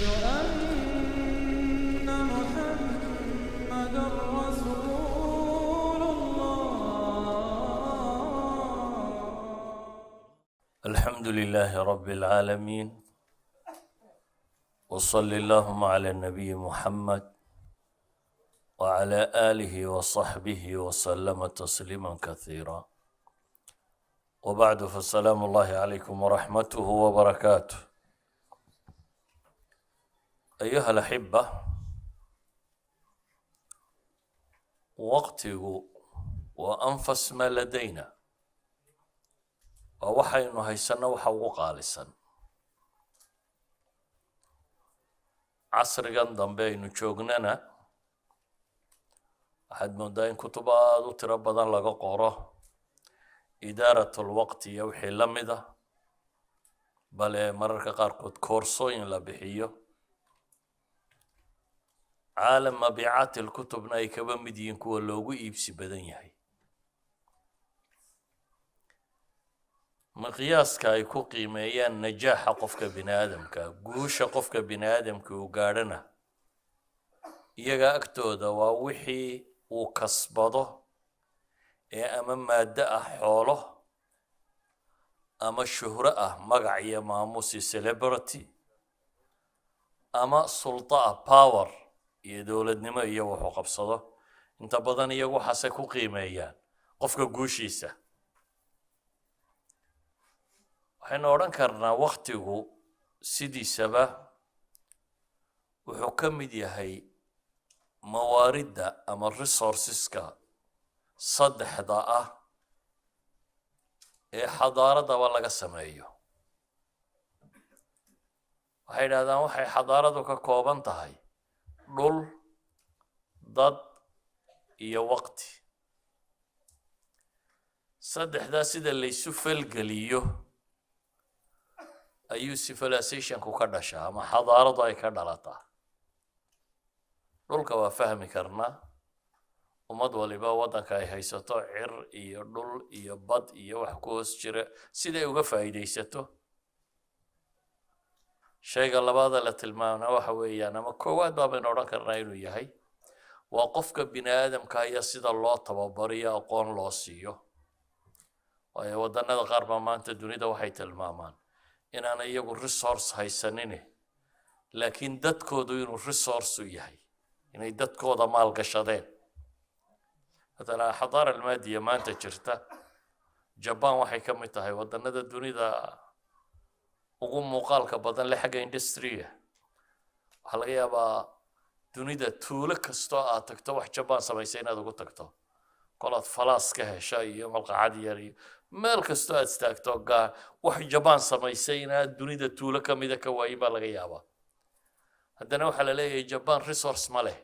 أن محمد رسول الله. الحمد لله رب العالمين، وصل اللهم على النبي محمد وعلى آله وصحبه وسلم تسليما كثيرا، وبعد، فالسلام الله عليكم ورحمته وبركاته. أيها الأحبة، وقته وأنفس ما لدينا ووحينو هيسنا وحوق قالسا casrigan dambe aynu joognana waxaad moodaa in kutub aad u tiro badan laga qoro idaaratul waqti iyo wixii la mida, bale mararka qaarkood koorsooyin la bixiyo. caalam mabiicaati lkutubna ay kaba mid yihiin kuwa loogu iibsi badan yahay. miqyaaska ay ku qiimeeyaan najaaxa qofka bini aadamka, guusha qofka bini aadamka uu gaadhana, iyaga agtooda waa wixii uu kasbado ee ama maaddo ah xoolo, ama shuhro ah magac iyo maamuusi celebrity, ama sulta ah power iyo dowladnimo iyo wuxuu qabsado. inta badan iyagu waxaasay ku qiimeeyaan qofka guushiisa. waxaynu odhan karnaa waktigu sidiisaba wuxuu ka mid yahay mawaaridda ama resourceska saddexda ah ee xadaaradaba laga sameeyo. waxay idhahdaan waxay xadaaradu ka kooban tahay dhul, dad iyo waqti. saddexdaa sida laysu falgeliyo ayuu civilizationku ka dhashaa ama xadaaradu ay ka dhalataa. dhulka waa fahmi karnaa, ummad waliba waddanka ay haysato cir iyo dhul iyo bad iyo wax ku hoos jira siday uga faa'iidaysato. shayga labaada la tilmaamna waxa weeyaan, ama koowaad baabaynu odhan karnaa inuu yahay, waa qofka bini aadamka iyo sida loo tababariyo aqoon loo siiyo. waayo waddanada qaar baa maanta dunida waxay tilmaamaan inaan iyagu resource haysanine, laakiin dadkoodu inuu resource u yahay, inay dadkooda maalgashadeen. matala xadaara almaadiya maanta jirta, jaban waxay ka mid tahay waddanada dunida ugu muuqaalka badan leh xagga industriga. waxaa laga yaabaa dunida tuulo kastoo aad tagto wax jaban samaysay inaad ugu tagto, kolaad falaas ka hesha iyo malqacad yar iyo meel kastoo aad istaagto wax jaban samaysay inaad dunida tuulo ka mida ka waayin baa laga yaabaa. haddana waxaa la leeyahay jaban resource ma leh,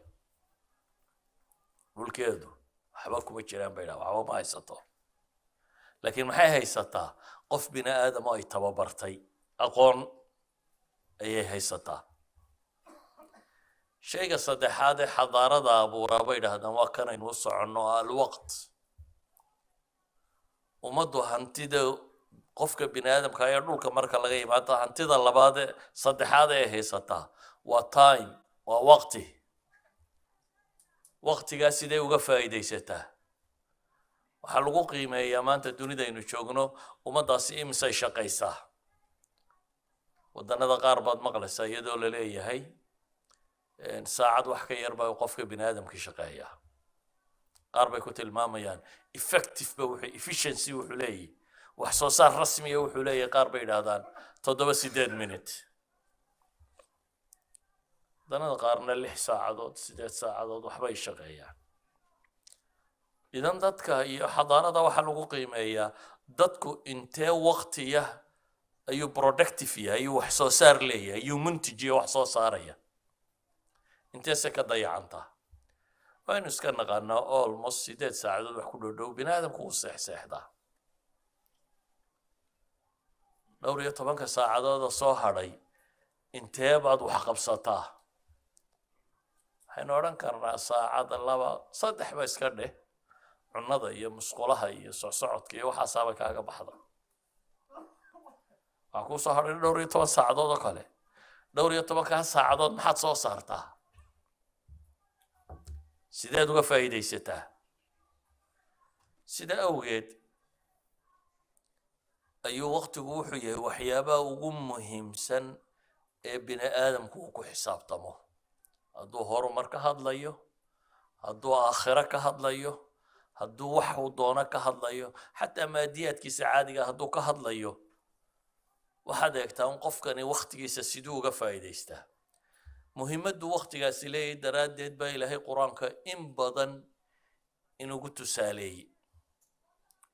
dhulkeedu waxba kuma jiraan bay dhaha, waxba ma haysato. laakiin maxay haysataa? qof bini aadam oo ay tababartay, aqoon ayay haysataa. shayga saddexaad ee xadaarada abuuraa bay dhahdaan waa kanaynu u soconno, alwaqt. ummaddu hantida qofka bini aadamka ayaa dhulka marka laga yimaado hantida labaad ee saddexaad ee haysataa waa time, waa waqti. waqtigaa sidee uga faa'iidaysataa? waxaa lagu qiimeeyaa maanta dunidaynu joogno ummaddaasi imisay shaqaysaa. waddanada qaar baad maqlaysaa iyadoo la leeyahay saacad wax ka yar baa qofka bini aadamkii shaqeeyaa. qaar bay ku tilmaamayaan effective ba wuxuu efficiency wuxuu leeyahay, wax soo saar rasmiya wuxuu leeyahay. qaar bay yidhaahdaan 7-8 minute. waddanada qaarna 6 saacadood 8 saacadood waxbay shaqeeyaan. idan dadka iyo xadaarada waxaa lagu qiimeeyaa dadku intee waqtiya ayuu productive yahay, ayuu wax soo saar leeyahay, ayuu muntijiyo wax soo saaraya, inteese ka dayacantaa. waynu iska naqaanaa almost 8 saacadood wax ku dhow bini aadamku uu seexseexdaa. 12 saacadood soo hadhay intee baad wax qabsataa? waxaynu odhan karnaa saacad 2-3 ba iska dheh, cunnada iyo musqulaha iyo socodka iyo waxaasaaba kaaga baxda. waxaa kuu soo hadhay 12 saacadood oo kale. dhowr iyo tobankaa saacadood maxaad soo saartaa sideed uga faa'iidaysataa sida awgeed ayuu waqtigu wuxuu yahay waxyaabaha ugu muhiimsan ee bini aadamku uu ku xisaabtamo hadduu horumar ka hadlayo hadduu aakhiro ka hadlayo hadduu wax uu doono ka hadlayo xataa maadiyaadkiisa caadiga hadduu ka hadlayo waxaad eegtaa un qofkani waqtigiisa siduu uga faa'iidaystaa muhiimaddu waqtigaasi leeyahay daraaddeed baa ilaahay qur-aanka in badan inugu tusaaleeyey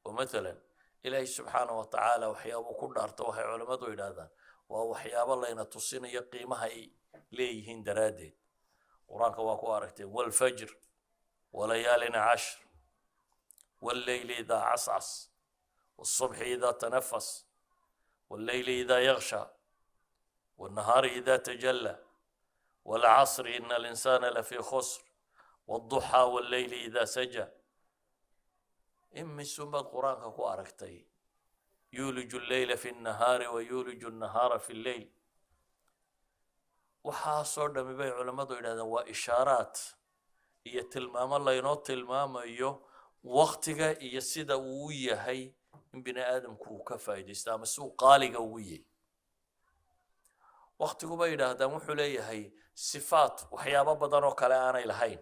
oo maalan ilaahay subxaanahu watacaala waxyaabuu ku dhaarto waxay culammadu yidhaahdaan waa waxyaabo layna tusinayo qiimaha ay leeyihiin daraaddeed qur-aanka waa ku aragteen walfajr walayaalin cashr والليل إذا عسعس والصبح إذا تنفس والليل إذا يغشى والنهار إذا تجلى والعصر إن الإنسان لفي خسر والضحى والليل إذا سجى إم سمى القرآن كو أركتي يولج الليل في النهار ويولج النهار في الليل وحاصر دم بي علماء إلى وإشارات هي تلمام الله ينو تلمام يو waqtiga iyo sida uu yahay in bini aadamku uu ka faa'iidaysto ama si uu qaaliga ugu yahay waqtigu bay yidhaahdaan wuxuu leeyahay sifaat waxyaabo badan oo kale aanay lahayn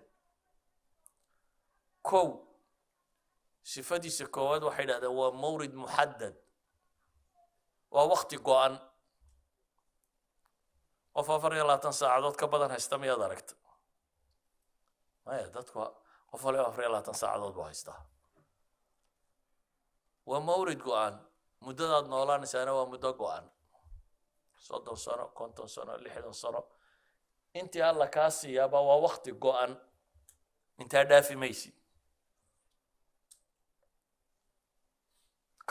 kow sifadiisa koowaad waxay yidhahdaan waa mawrid muxaddad waa waqti go-an qof 24 saacadood ka badan haysta miyaad aragta maya dadku qof waliba 24 saacadood buu haystaa waa mawrid go-an muddadaad noolaanaysaana waa muddo go-an 30 sano 50 sano 60 sano intii alla kaa siiyaaba waa waqti go-an intaa dhaafi maysi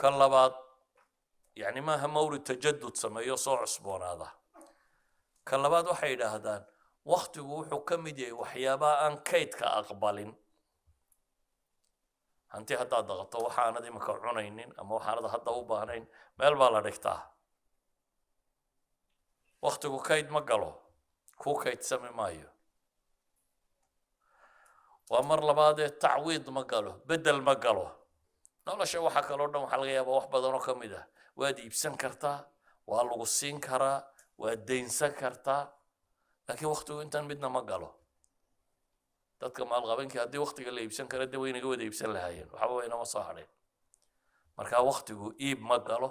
kan labaad yani maaha mawrid tajadud sameeyo soo cusboonaada kan labaad waxay yidhaahdaan waqtigu wuxuu ka mid yahay waxyaabaha aan kaydka aqbalin hanti haddaad dhaqato waxaanad imika cunaynin ama waxaanad hadda u baahnayn meel baa la dhigtaa waqtigu kayd ma galo kuu kaydsami maayo waa mar labaadee tacwiid ma galo bedel ma galo nolosha waxa kaloo dhan waxaa laga yaabaa wax badan oo ka mid ah waad iibsan kartaa waa lagu siin karaa waad daynsan kartaa laakiin waqtigu intaan midna ma galo dadka maalqabenkii haddii waqtiga la iibsan kara dee waynaga wada iibsan lahaayeen waxba waynama soo hadheen marka waqtigu iib ma galo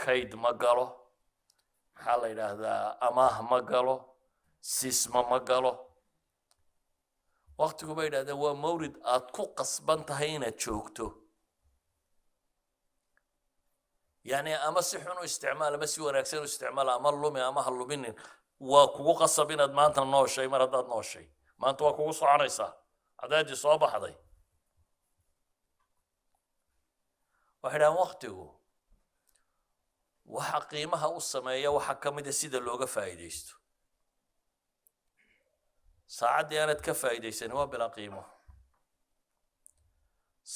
kayd ma galo maxaa la yidhaahdaa amaah ma galo sisma ma galo waqtigu bay yidhahdeen waa mawrid aad ku qasban tahay inaad joogto yani ama si xun u isticmaal ama si wanaagsan u isticmaal ama lumi ama ha luminin waa kugu qasab inaad maanta nooshay mar haddaad nooshay maanta waa kugu soconaysaa cadaadii soo baxday waxay dhahaan waqtigu waxa qiimaha u sameeya waxa ka mid a sida looga faa'iidaysto saacaddii aanad ka faa'iidaysanin waa bilaa qiimo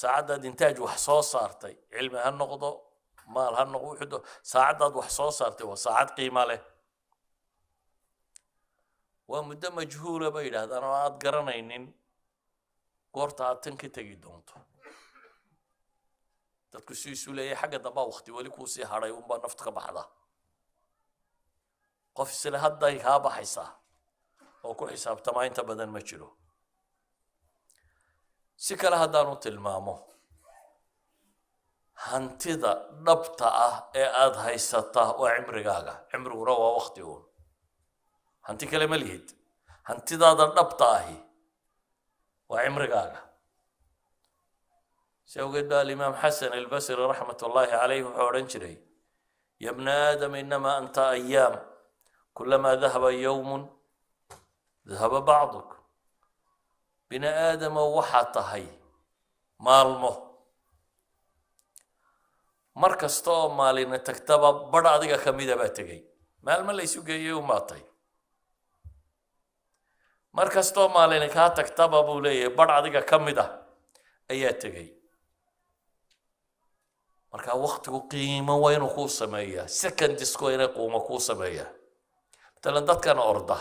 saacaddaad intaaj wax soo saartay cilmi ha noqdo maal ha noqdo wuxuu saacaddaad wax soo saartay waa saacad qiimo leh waa muddo majhuula bay yidhaahdaan oo aad garanaynin goorta aad tan ka tegi doonto dadku si isu leeyahay xagga dambaa waqti weli kuu sii hadhay unbaa naftu ka baxda qof isle hadday kaa baxaysaa oo ku xisaabtamaa inta badan ma jiro si kale haddaanu tilmaamo hantida dhabta ah ee aad haysataa waa cimrigaaga cimriguna waa waqti uun hanti kale ma lihid hantidaada dhabta ahi waa cimrigaaga si awgeed baa alimaam xasan albasri raxmat ullaahi calayh wuxuu odhan jiray ya bna aadam inamaa anta ayaam kulamaa dahaba yowmun dahaba bacduk bini aadamow waxaa tahay maalmo mar kasta oo maalina tagtaba badh adiga ka mida baa tegey maalmo la isu geeyey umaatay mar kastoo maalina kaa tagtaba buu leeyahay badh adiga ka mid ah ayaa tegey marka waqtigu qiimo waa inuu kuu sameeyaa secondisku waa inay qiimo kuu sameeyaa matalan dadkan orda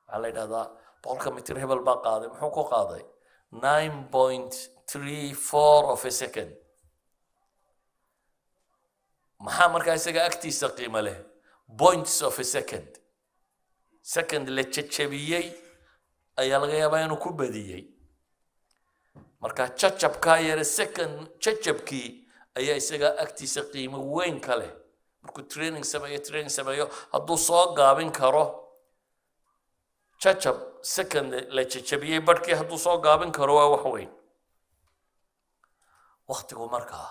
waxaa la yidhahdaa boqolka mitir hebel baa qaaday muxuu ku qaaday 9.34 of a second maxaa markaa isaga agtiisa qiimo leh points of a second la jajabiyey ayaa laga yaabaa inuu ku badiyey marka jajabkaa yare second jajabkii ayaa isaga agtiisa qiimo weyn ka leh markuu training sameeyo hadduu soo gaabin karo jajab second la jajabiyey barhkii hadduu soo gaabin karo waa wax weyn waktigu markaa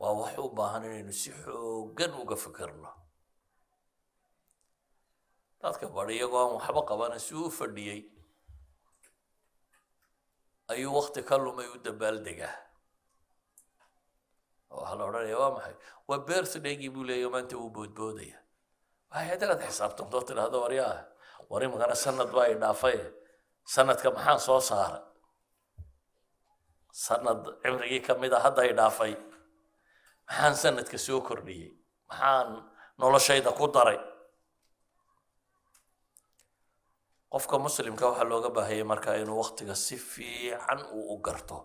waa wax u baahan inaynu si xooggan uga fikirno dadka bari iyagoo aan waxba qabana si u fadhiyey ayuu wakti ka lumay u dabaaldegaa waxaa la odhanaya waa maxay waa birthdaygii buu leeyahy maanta uu boodboodaya waxay hadanaad xisaabtantoo tidhaahdo waryaa war imikana sanad baa i dhaafay sanadka maxaan soo saaray sanad cimrigii ka mid a hadda i dhaafay maxaan sanadka soo kordhiyey maxaan noloshayda ku daray qofka muslimka waxaa looga baahayay markaa inuu waktiga si fiican uu u garto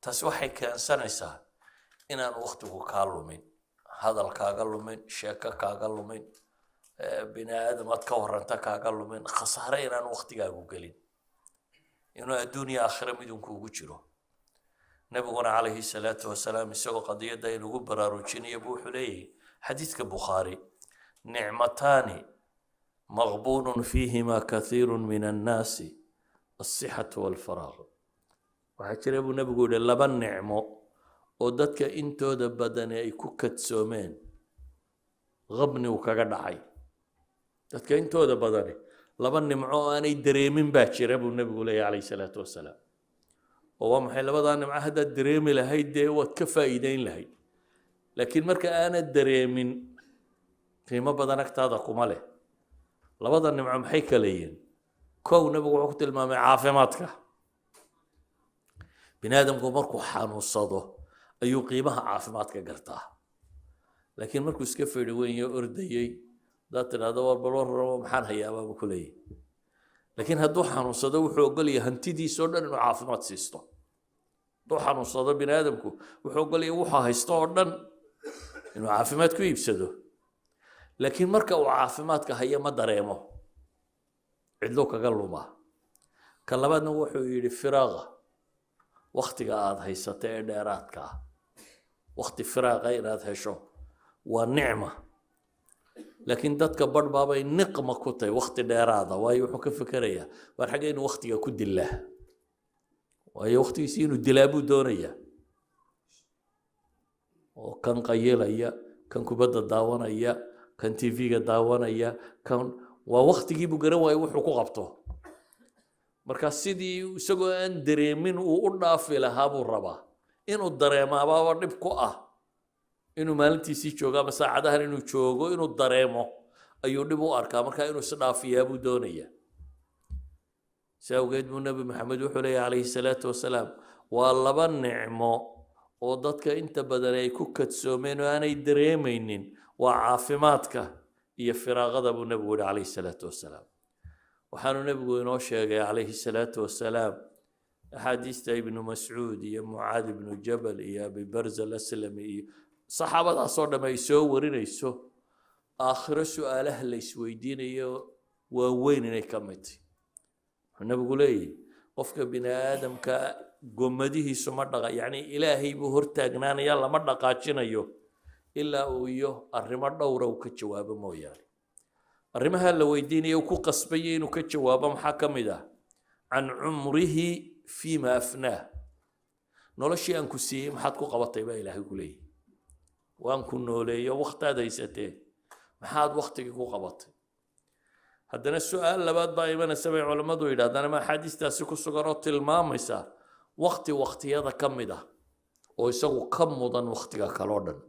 taasi waxay keensanaysaa inaan waktigu kaa lumin hadal kaaga lumin sheeko kaaga lumin bini aadam aad ka warranta kaaga lumin khasaare inaan waktigaagu gelin inuu adduuniya aakhira midunku ugu jiro nabiguna calayhi salaatu wasalaam isagoo qadiyadda inugu baraarujinaya buu wuxuu leeyahay xadiidka bukhaari nicmataani مغبون فيهما كثير من الناس الصحة والفراغ وحكي أبو نبي يقول لبن نعمة ودتك انتو دبدني أي كوكت سومين غبني وكقدعي دتك انتو دبدني لبن نعمة أنا دريمين باكر أبو النبي يقول عليه الصلاة والسلام وهو محل لبضان مع هذا الدريم لهيدي وتكفى إيدين لهي لكن مركا أنا الدريمين قيمة بدنك تادقوا ماله labada nimco maxay kala yihiin kow nabigu wuxuu ku tilmaamay caafimaadka bini aadamku markuu xanuunsado ayuu qiimaha caafimaadka gartaa laakiin markuu iska fadhi weyn ordayey hadaad tidhaahdo war bal war rabo maxaan hayaabaa buu ku leeyahy laakiin hadduu xanuunsado wuxuu ogolyahay hantidiisoo dhan inuu caafimaad siisto hadduu xanuunsado bini aadamku wuxuu ogolyahay wuxuu haysto oo dhan inuu caafimaad ku iibsado laakiin marka uu caafimaadka hayo ma dareemo cidlo kaga luma ka labaadna wuxuu yidhi firaaqa waktiga aad haysato ee dheeraadka ah wakti firaaqa inaad hesho waa nicma laakiin dadka badh baabay niqma ku tahay wakti dheeraada waayo wuxuu ka fikerayaa waar xagga inuu waktiga ku dilaa waayo waktigiisi inuu dilaa buu doonayaa oo kan qayilaya kan kubadda daawanaya kan TV-ga daawanaya kan waa waqtigiibuu garan waayo wuxuu ku qabto marka sidii isagoo aan dareemin uu u dhaafi lahaa buu rabaa inuu dareemaaba dhib ku ah inuu maalintiisii joogo ama saacadahan inuu joogo inuu dareemo ayuu dhib u arkaa marka inuu isdhaafiyaa buu doonayaa si awgeed buu nabi maxamed wuxuu leeyahay calayhi salaatu wasalaam waa laba nicmo oo dadka inta badan ay ku kadsoomeen oo aanay dareemaynin waa caafimaadka iyo firaaqada buu nabigu yihi calayhi salaatu wasalaam waxaanu nabigu inoo sheegay calayhi salaatu wasalaam axaadiista ibnu mascuud iyo mucaad ibnu jabal iyo abi barza alaslami iyo saxaabadaasoo dhamm ay soo warinayso aakhiro su-aalaha la isweydiinayo waa weyn inay ka mid tahay wuxuu nabigu leeyahy qofka bini aadamka gomadihiisu ma dhaqa yacni ilaahay buu hortaagnaanaya lama dhaqaajinayo ilaa uu iyo arrimo dhowra uu ka jawaabo mooyaane arrimaha la weydiinaya uu ku qasbaya inuu ka jawaabo maxaa ka mid ah can cumrihi fiima afnaah noloshii aan ku siiyey maxaad ku qabatay baa ilaahay ku leeyahy waan ku nooleeyo waqtaad haysatee maxaad waqtigii ku qabatay haddana su-aal labaad baa imanaysa bay culammadu yidhahdaan ama axaadiistaasi ku sugan oo tilmaamaysa waqti waqtiyada ka mid ah oo isagu ka mudan waqtiga kaloo dhan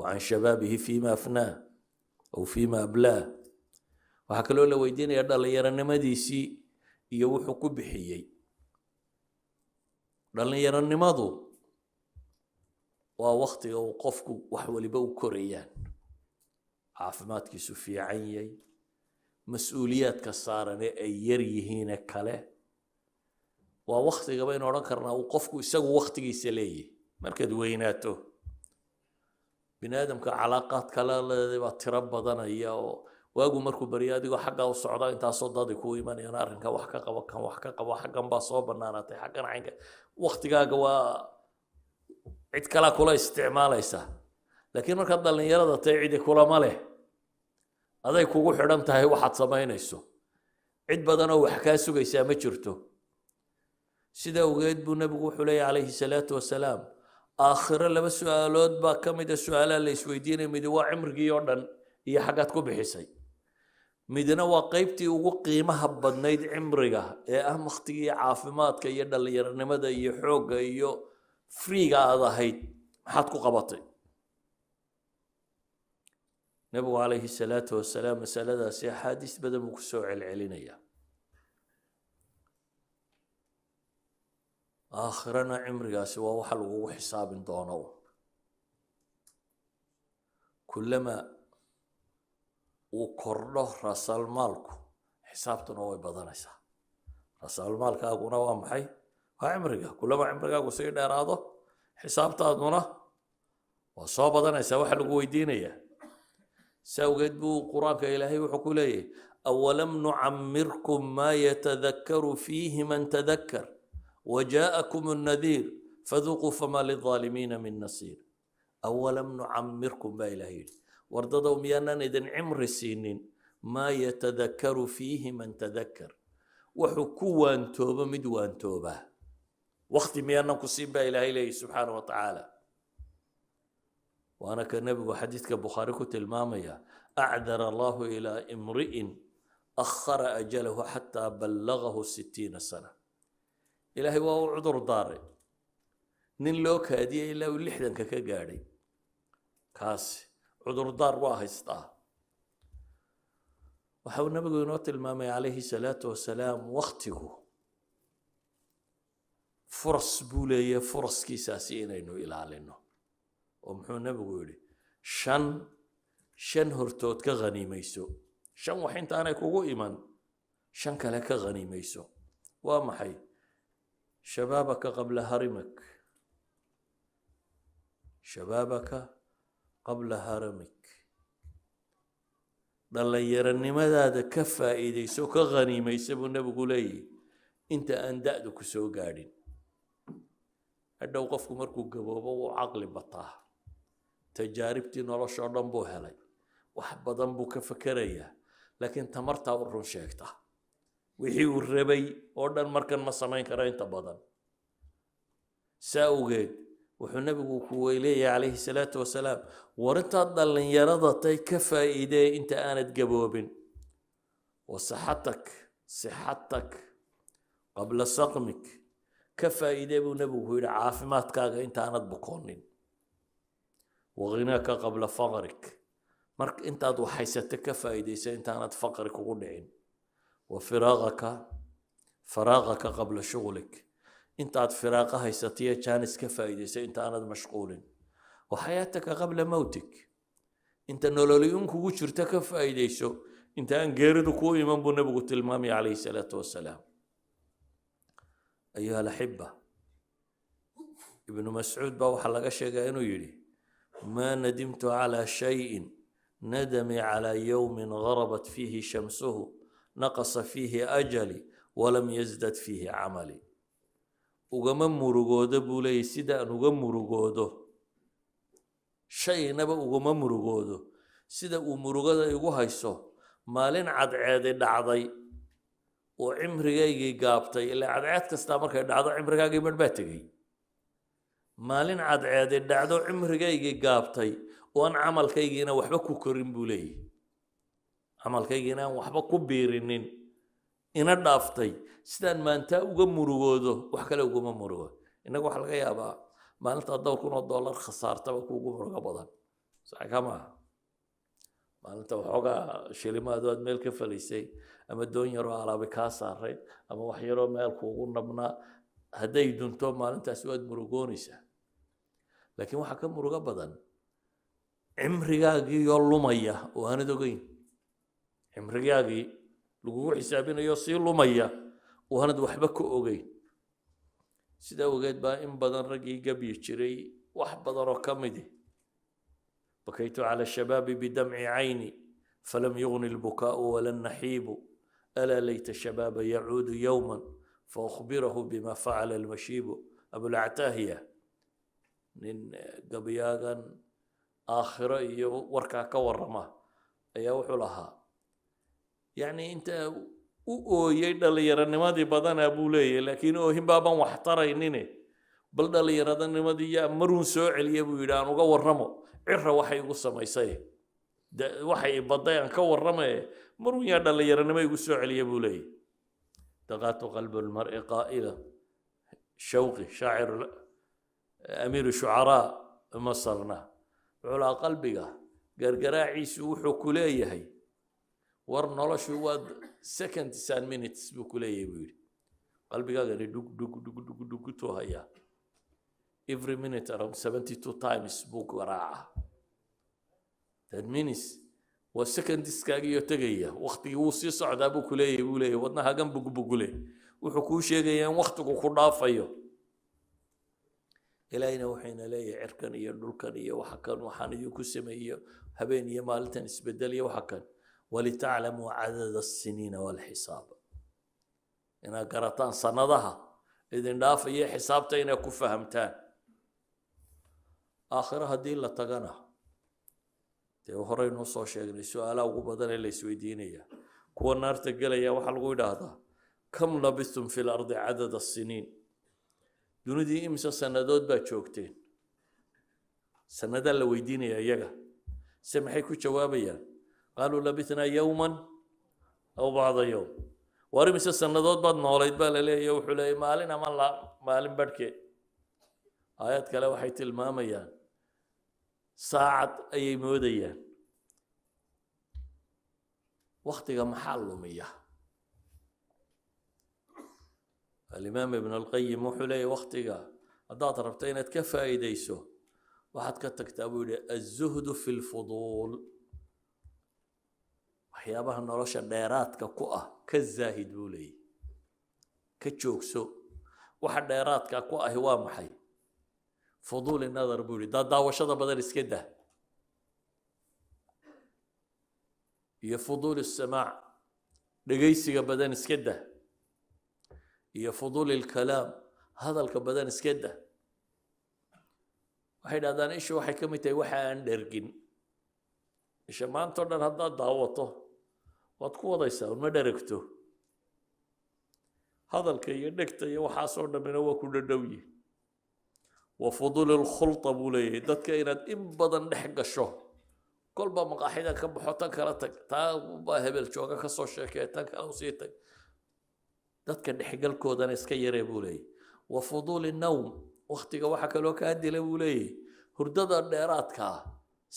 وعن شبابه فيما أفناه أو فيما أبلاه وحكى له ويدين يدل يرنمديسي يوحو كبحيي دل يرنمدو ووقت وقفكو وحولي بو كوريان caafimaadkiisu fiican yahay mas-uuliyaadka saaran ee ay yar yihiine kale waa waktiga baynu odhan karnaa uu qofku isagu waktigiisa leeyahay markaad weynaato bini aadamka calaaqaad kale leedahay baa tiro badanaya oo waagu markuu baryo adigoo xaggaa u socda intaasoo dadi kuu imanayaan arrinkan wax ka qabo kan wax ka qabo xaggan baa soo bannaanaatay xaggan caynka waktigaaga waa cid kalaa kula isticmaalaysa laakiin markaad dhallinyarada tahay cidi kulama leh aday kugu xidhan tahay waxaad samaynayso cid badanoo wax kaa sugaysaa ma jirto sida awgeed buu nebigu wuxuu leeyahy calayhi salaatu wasalaam aakhiro laba su-aalood baa ka mid a su-aalaha la isweydiinaya midi waa cimrigii oo dhan iyo xaggaad ku bixisay midna waa qaybtii ugu qiimaha badnayd cimriga ee ah waktigii caafimaadka iyo dhallinyaronimada iyo xoogga iyo friiga aad ahayd maxaad ku qabatay nebigu calayhi salaatu wasalaam masaladaasi axaadiis badan buu ku soo celcelinaya aakhirana cimrigaasi waa waxa lagugu xisaabin doono kullama uu kordho raasaalmaalku xisaabtuna way badanaysaa raasaalmaalkaaguna waa maxay waa cimriga kullama cimrigaagu sii dheeraado xisaabtaaduna waa soo badanaysaa waxa lagu weydiinayaa سأوجد بو قرآن كإلهي وحكوليه أولم نعمركم ما يتذكر فيه من تذكر وجاءكم النذير فذوقوا فما للظالمين من نصير أولم نعمركم با إلهي ورددوا ميانا إذن عمر السنين ما يتذكر فيه من تذكر وحكوا توبة مدوان توبة وقت ميانا كسيب با إلهي سبحانه وتعالى وأنا كنبي وحديث كبخاري كنت المامية أعذر الله إلى امرئ أخر أجله حتى بلغه 60 سنة إلهي وهو عذر داري نين لوك هديه إلا واللحدن كقاري كاسي عذر دار واهستا وحاول النبي نوت المامي عليه الصلاة والسلام وقته فرص بولية فرص كيساسين إنه إلى علينا ومحو النبي يقول شن هرتوت كغنيميسو شن وحين تانا كوغو إيمان شن كلا كغنيميسو ومحي شبابك قبل هرمك شبابك قبل هرمك ضل يرني ماذا كفى إيديسو كغنيميسو النبي يقول انت أندأدك سو قاعدين هذا وقفكم مركو قبوبة وعقل بطاه تجاربتي نولش أردن بو هلاي وحبضن بو كفكرية لكن تمرتا ورون شيكتا وحي والربي أردن مركن ما سمين كراين تبضن ساوغيد وحو النبي كويلي عليه الصلاة والسلام ورنتا ضلن يرضتي كفا إيدي انت آنت قبوبين وصحتك قبل سقمك كفا إيدي بو نبي عافماتك انت آنت بقونين وغناك قبل فقرك مرك انت ادو حيستك فايديسا انت انت فقرك وقلعين فراغك قبل شغلك انت اد فراغ هيستيه كانس كفايديسا انت انت مشغول وحياتك قبل موتك انت نولوليون كو جرتك فايديسو انت ان غيردو كو امام بو نبي تلمامي عليه الصلاه والسلام ايها الاحبه ابن مسعود با waxa laga sheegay inuu yiri ما ندمت على شيء ندمي على يوم غربت فيه شمسه نقص فيه أجلي ولم يزدد فيه عملي وقام مرقوده بولي سيدا وقام مرقوده شيء نبا وقام مرقوده سيدا ومرقوده يقو هايسو مالين عدعادي دعضي وعمرقايقي قابتي اللي عدعاد كستامرك دعضي عمرقايقي من باتقي maalin cadceeday dhacdo cimrigaygii gaabtay oo aan camalkaygiina waxba ku korin buu leeyahay camalkaygiina aan waxba ku biirinin ina dhaaftay sidaan maanta uga murugoodo wax kale uguma murugo inagu waxa laga yaabaa maalinta $1,000 khasaartaba kuugu murugo badan sax kama maalinta waxoogaa shilimaad aad meel ka falaysay ama doon yaroo alaabi kaa saaray ama wax yaroo meel kuugu nabnaa hadday dunto maalintaas waad murugoonaysaa لكن waxa ka muruga badan cimrigaagii oo lumaya oo aanad ogeyn cimrigaagii lagugu xisaabinayo sii lumaya oo aanad waxba ka ogeyn sidaa ogeed baa in badan raggii gabyi jiray wax badan oo ka midi bakaytu cala shabaabi bidamci cayni falam yugni lbukaau wala naxiibu alaa layta shabaaba yacuudu yowman faukhbirahu bima facala almashiibu abulactaahiya nin gabyaagan aakhiro iyo warkaa ka warrama ayaa wuxuu lahaa yacni inta u ooyey dhallinyaranimadii badanaa buu leeyahy laakiin oohin baaban wax taraynine bal dhallinyaranimadii yaa maruun soo celiya buu yidhi aan uga warramo cira waxay igu samaysay waxay baday aan ka warramaye maruun yaa dhallinyaranimo igu soo celiya buu leeyahy daqaatu qalbu lmar'i qaa'ila shawqi shaacir amiiru shucaraa masarna wuxuu lahaa qalbiga gargaraaciisu wuxuu ku leeyahay war noloshu waad seconds and minutes buu ku leeyahay buu yidhi qalbigaagani dhugtuu hayaa every minute around 72 times buu garaaca that means waa secondskaagiyo tegaya waktigii wuu sii socdaa buu ku leeyahay wadnahagan bugbugule wuxuu kuu sheegayaa in waktigu ku dhaafayo ilaahayna waxayna leeyahay cirkan iyo dhulkan iyo waxa kan waxaan idinku sameeyo habeen iyo maalintan isbedel iyo waxa kan walitaclamuu cadada الsiniina wاlxisaab inaad garataan sanadaha idin dhaafaya xisaabta inaad ku fahamtaan aakhiro haddii la tagana dee horeynuu soo sheegnay su-aalaha ugu badan ee la isweydiinaya kuwa naarta gelaya waxaa lagu yidhaahdaa kam labistum fi lardi cadada الsiniin dunidii imisa sannadood baa joogteen sannadaa la weydiinaya iyaga se maxay ku jawaabayaan qaaluu labithnaa yowman aw bacda yowm war imise sannadood baad noolayd baa la leeyahy wuxuu leeyay maalin ama maalin badhkeed aayad kale waxay tilmaamayaan saacad ayay moodayaan waktiga maxaa lumiya alimaam ibn alqayim wuxuu leeyahy waktiga haddaad rabto inaad ka faa'iidayso waxaad ka tagtaa buu yihi azuhdu fi lfuduul waxyaabaha nolosha dheeraadka ku ah ka zaahid buu leeyahy ka joogso waxa dheeraadka ku ahi waa maxay fuduuli nadar buu yihi daawashada badan iska dah iyo fuduuli samaac dhegaysiga badan iska dah iyo fuduuli lkalaam hadalka badan iska dah waxay dhahdaan isha waxay ka mid tahay waxa aan dhergin isha maanta o dhan haddaad daawato waad ku wadaysaa uma dheragto hadalka iyo dhegta iyo waxaasoo dhammina waa ku dhadhowyi wa fuduuli lkhulta buu leeyahay dadka inaad in badan dhex gasho kolba maqaaxida ka baxo tan kala tag taa baa hebel jooga ka soo sheekee tan kale usii tag dadka dhexgalkoodana iska yaree buu leeyahy wa fuduuli nawm waktiga waxa kaloo kaa dila buu leeyahy hurdada dheeraadka ah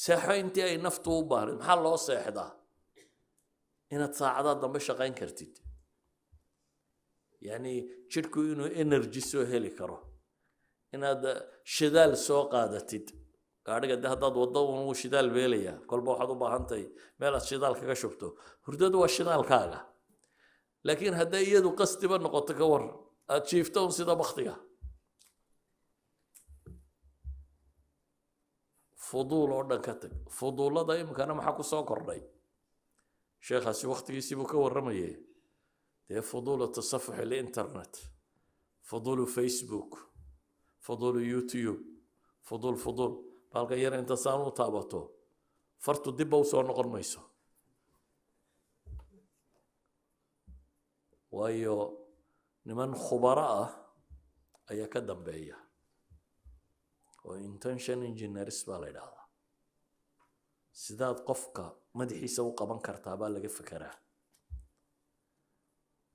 seexo intii ay naftu u baahnayd maxaa loo seexdaa inaad saacadaha dambe shaqayn kartid yacni jidhku inuu energy soo heli karo inaad shidaal soo qaadatid gaadhiga de haddaad waddo uu shidaal beelayaa kolba waxaad u baahan tahay meel aad shidaal kaga shubto hurdadu waa shidaalkaaga laakiin hadday iyadu qasdiba noqoto ka war aad jiifto un sida baktiga fuduul oo dhan ka tag fuduullada imikana maxaa ku soo kordhay sheekhaasi waktigiisii buu ka warramayay dee fuduulu tasafux ilinternet fuduulu facebook fuduulu youtube fuduul baalka yar inta saan u taabato fartu dibba u soo noqon mayso waayo niman khubaro ah ayaa ka dambeeya oo intention engineers baa la yidhaahdaa sidaad qofka madaxiisa u qaban kartaa baa laga fekeraa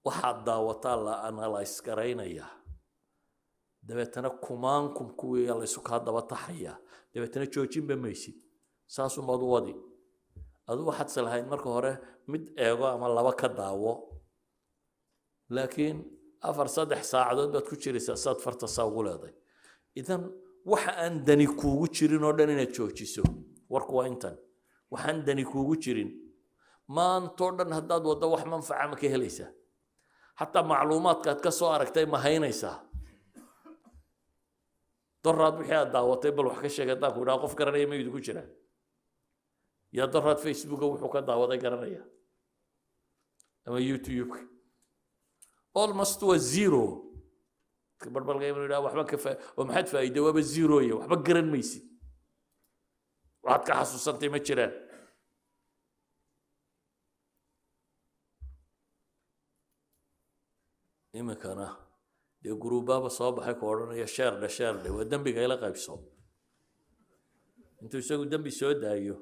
waxaad daawataa la analyse garaynayaa dabeetana kumaankum kuwii laysu kaa daba taxaya dabeetana joojinba maysid saasumaad u wadi adu waxaad salahayd marka hore mid eego ama laba ka daawo laakiin 4-3 saacadood baad ku jiraysaa saad farta saa ugu leeday idan waxa aan dani kuugu jirin oo dhan inaad joojiso warku waa intan waxaan dani kuugu jirin maantoo dhan haddaad waddo wax manfaca ma ka helaysaa xataa macluumaadkaad ka soo aragtay ma haynaysaa doraad wixii aad daawatay bal wax ka sheeg haddaan ku idhaha qof garanaya ma idinku jiraan yaa doraad facebooka wuxuu ka daawaday garanaya ama youtube-ka almost waa zero barbalka inuu idhaha waxba ka oo maxaad faa'iiday waaba zeroya waxba garan maysid waxaad ka xasuusantay ma jiraan iminkana dee guruubaaba soo baxay ku odhanaya sheerdhe waa dembiga ila qaybso intuu isagu dembi soo daayo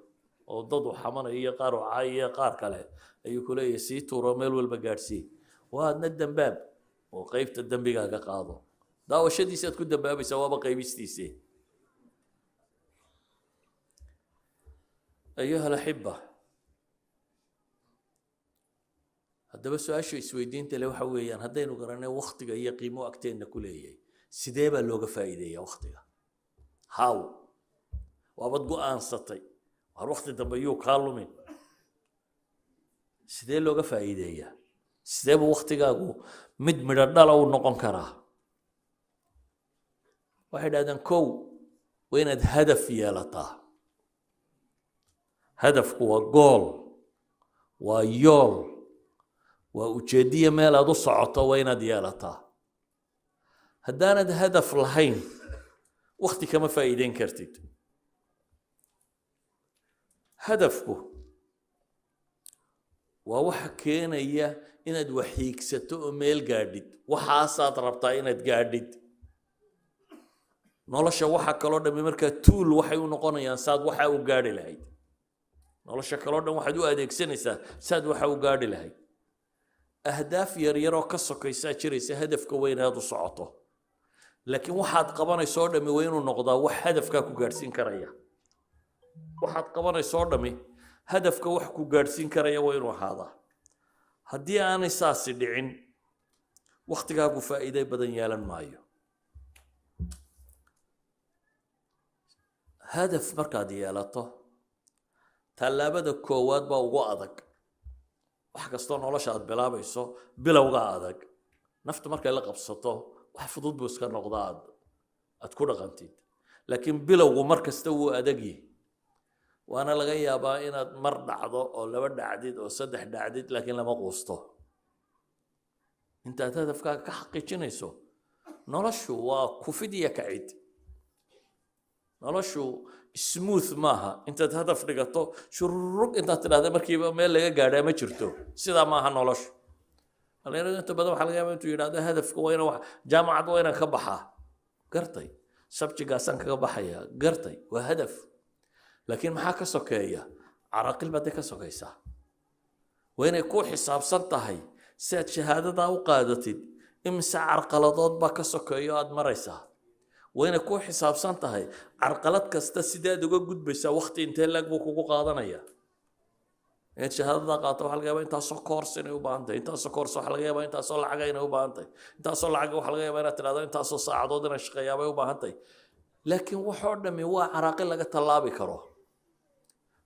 oo dad u xamanayo iyo qaar u caayo iyo qaar kale ayuu ku leeyahay sii tuuro meel walba gaadhsii waa adna dembaab oo qaybta dembigaaga qaado daawashadiisa aad ku dambaabaysaa waaba qaybistiisii ayuha alaxiba haddaba su-aasha isweydiinta le waxa weeyaan haddaynu garanay waktiga iyo qiimo agteenna ku leeyahay sidee baa looga faa'iideeyaa waktiga haw waabad go-aansatay waar wakti dambe yuu kaa lumin sidee looga faa'iideeyaa sidee buu waktigaagu mid midho dhala u noqon karaa waxay idhahdeen kow waa inaad hadaf yeelataa hadafku waa gool waa yool waa ujeediya meel aad u socoto waa inaad yeelataa haddaanad hadaf lahayn wakti kama faa'iideyn kartid hadafku waa waxa keenaya inaad wax hiigsato oo meel gaadhid waxaasaad rabtaa inaad gaadhid nolosha waxa kaloo dhammi markaa tuul waxay u noqonayaan saad waxa u gaadhi lahayd nolosha kaloo dhan waxaad u adeegsanaysaa saad waxa u gaadhi lahayd ahdaaf yaryaroo ka sokaysaa jiraysa hadafka weyn aad u socoto laakiin waxaad qabanayso oo dhammi waa inuu noqdaa wax hadafkaa ku gaadhsiin karaya waxaad qabanayso oo dhammi hadafka wax ku gaadhsiin karaya waa inuu ahaadaa haddii aanay saasi dhicin waktigaagu faa'iido badan yeelan maayo hadaf markaad yeelato tallaabada koowaad baa ugu adag wax kastoo nolosha aad bilaabayso bilowgaa adag naftu markay la qabsato wax fudud buu iska noqdaa aad ku dhaqantid laakiin bilowgu mar kasta wuu adagyi waana laga yaabaa inaad mar dhacdo oo laba dhacdid oo saddex dhacdid laakiin lama quusto intaad hadafkaaga ka xaqiijinayso noloshu waa kufid iyo kacid noloshu smooth maaha intaad hadaf dhigato shururug intaad tidhahda markiiba meel laga gaadhaa ma jirto sidaa maaha noloshu dhalinyaradu inta badan waxaa laga yaabaa intuu yidhahdo hadafka waa inaan jaamacad waa inaan ka baxaa gartay sabjigaasaan kaga baxayaa gartay waa hadaf laakiin maxaa ka sokeeya caraqil baad ka sokaysaa waa inay ku xisaabsan tahay si aad shahaadadaa u qaadatid imise carqaladood baa ka sokeeyo aad maraysaa waa inay ku xisaabsan tahay carqalad kasta sideed uga gudbaysaa wakti intee laag buu kugu qaadanaya inaad shahaadadaa qaato waxaa laga yaabaa intaasoo koors inay u baahan tahay intaasoo koors waxaa laga yaabaa intaasoo lacaga inay u baahan tahay intaasoo lacaga waxaa laga yaabaa inaad tidhahdo intaasoo saacadood inay shaqeeyaabay u baahan tahay laakiin waxoo dhammi waa caraqil laga tallaabi karo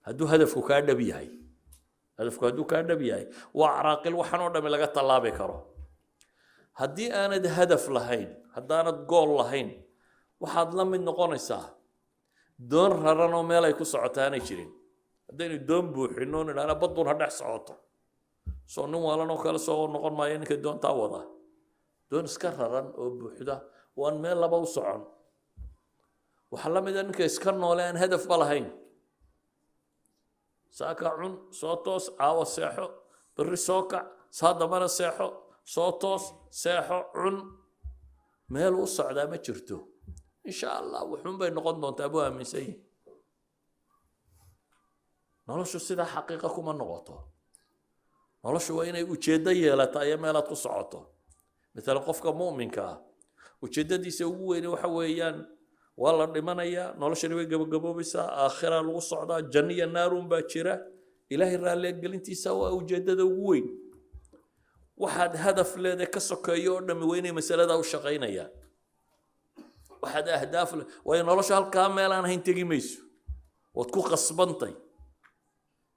hadduu hadafku kaa dhab yahay hadafku hadduu kaa dhab yahay waa caraaqil waxaan oo dhammi laga tallaabi karo haddii aanad hadaf lahayn haddaanad gool lahayn waxaad la mid noqonaysaa doon raran oo meel ay ku socotaanay jirin haddaynu doon buuxino nidhaana badduun ha dhex socoto soo nin waalan oo kale soo noqon maayo ninka doontaa wada doon iska raran oo buuxda waan meel laba u socon waxaa la mid a ninka iska noole aan hadafba lahayn saaka cun soo toos caawa seexo berri soo kac saa dambana seexo soo toos seexo cun meel u socdaa ma jirto insha allah wuxuun bay noqon doontaa buu aaminsan yihin noloshu sidaa xaqiiqa kuma noqoto noloshu waa inay ujeeddo yeelataa iyo meelaad ku socoto maalan qofka mu'minka ah ujeeddadiisa ugu weyne waxa weeyaan waa la dhimanayaa noloshani way gabagaboobaysaa aakhiraa lagu socdaa janno iyo naaruun baa jira ilaahay raalligelintiisa waa ujeeddada ugu weyn waxaad hadaf leedahay ka sokeeyo oo dhammi waa inay masaladaa u shaqaynayaan waxaad ahdaaf le waayo nolosha halkaa meel aan ahayn tegi mayso وتكون قصبنتي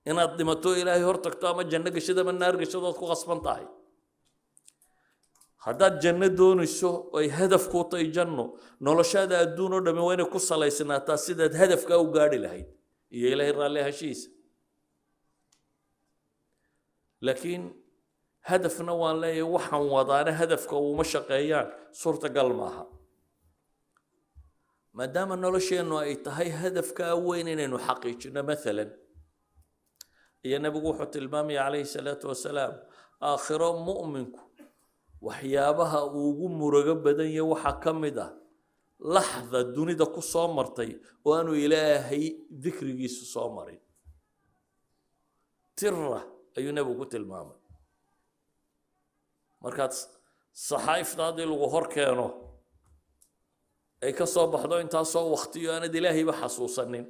إن الدمتو إلهي هرتكتو أما جنة قشدة من نار قشدة وتكون قصبنتي هذا الجنة دون الشو أي هدف كوطي جنة نولشاد الدونو دم وين قصة ليسنا تاسيد هدف كأو قاري لهيد إلهي راليها شيس لكن هدفنا وان لا يوحن وضعنا هدفك ومشقيان صورة قلمها ما دام نولشي إنه أي تهي هدفك وين إنه حقيقنا مثلا يا نبي وحط المامي عليه الصلاة والسلام آخر مؤمنكم waxyaabaha ugu murugo badan yahay waxa kamida laxda dunida ku soo martay oo aanu ilaahay dhikrigiisu soo marin tirra ayuu nabigu ku tilmaamay markaad saxaafadaadii lagu hor keeno ay ka soo baxdo intaa soo waqtiyo aanad ilaahay ba xasuusanin